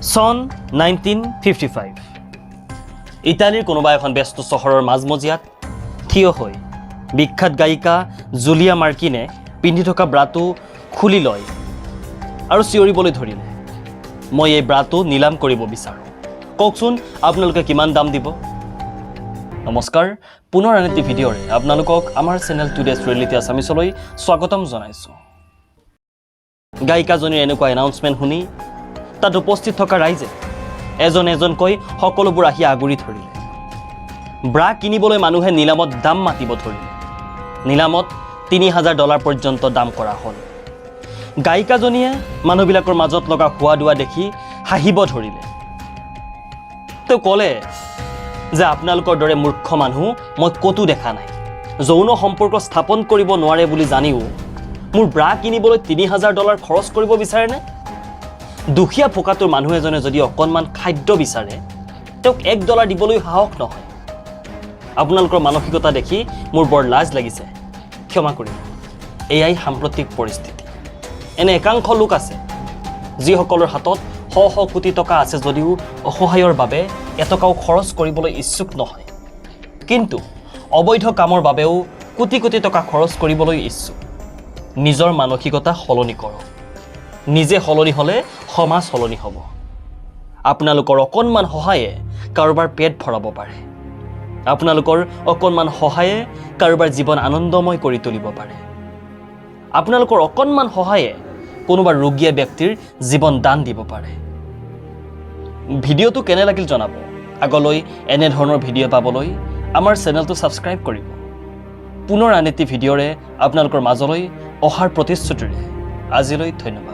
চন 1955 ইটালীৰ কোনোবা এখন ব্যস্ত চহৰৰ মাজমজিয়াত থিয় হৈ বিখ্যাত গায়িকা জুলিয়া মাৰ্কিনে পিন্ধি থকা ব্ৰাটো খুলি লয় আৰু চিঞৰিবলৈ ধৰিলে, মই এই ব্ৰাটো নিলাম কৰিব বিচাৰোঁ, কওকচোন আপোনালোকে কিমান দাম দিব? নমস্কাৰ, পুনৰ আন এটি ভিডিঅ'ৰে আপোনালোকক আমাৰ চেনেল টুডেজ ৰিয়েলিটি আছামিছলৈ স্বাগতম জনাইছোঁ। গায়িকাজনীৰ এনেকুৱা এনাউন্সমেণ্ট শুনি তাত উপস্থিত থকা ৰাইজে এজনকৈ সকলোবোৰ আহি আগুৰি ধৰিলে। ব্ৰা কিনিবলৈ মানুহে নিলামত দাম মাতিব ধৰিলে। নিলামত $৩,০০০ পৰ্যন্ত দাম কৰা হ'ল। গায়িকাজনীয়ে মানুহবিলাকৰ মাজত লগা হোৱা দোৱা দেখি হাঁহিব ধৰিলে। তেওঁ ক'লে যে আপোনালোকৰ দৰে মূৰ্খ মানুহ মই ক'তো দেখা নাই। যৌন সম্পৰ্ক স্থাপন কৰিব নোৱাৰে বুলি জানিও মোৰ ব্ৰা কিনিবলৈ $৩,০০০ খৰচ কৰিব বিচাৰেনে? দুখীয়া ফোকাটোৰ মানুহ এজনে যদি অকণমান খাদ্য বিচাৰে তেওঁক $1 দিবলৈ সাহস নহয়। আপোনালোকৰ মানসিকতা দেখি মোৰ বৰ লাজ লাগিছে, ক্ষমা কৰিব। এয়াই সাম্প্ৰতিক পৰিস্থিতি। এনে একাংশ লোক আছে যিসকলৰ হাতত শ শ কোটি টকা আছে যদিও অসহায়ৰ বাবে এটকাও খৰচ কৰিবলৈ ইচ্ছুক নহয়, কিন্তু অবৈধ কামৰ বাবেও কোটি কোটি টকা খৰচ কৰিবলৈ ইচ্ছুক। নিজৰ মানসিকতা সলনি কৰক। নিজে সলনি হ'লে সমাজ সলনি হ'ব। আপোনালোকৰ অকণমান সহায়ে কাৰোবাৰ পেট ভৰাব পাৰে। আপোনালোকৰ অকণমান সহায়ে কাৰোবাৰ জীৱন আনন্দময় কৰি তুলিব পাৰে। আপোনালোকৰ অকণমান সহায়ে কোনোবা ৰোগীয়া ব্যক্তিৰ জীৱন দান দিব পাৰে। ভিডিঅ'টো কেনে লাগিল জনাব। আগলৈ এনে ধৰণৰ ভিডিঅ' পাবলৈ আমাৰ চেনেলটো ছাবস্ক্ৰাইব কৰিব। পুনৰ আন এটি ভিডিঅ'ৰে আপোনালোকৰ মাজলৈ অহাৰ প্ৰতিশ্ৰুতিৰে আজিলৈ ধন্যবাদ।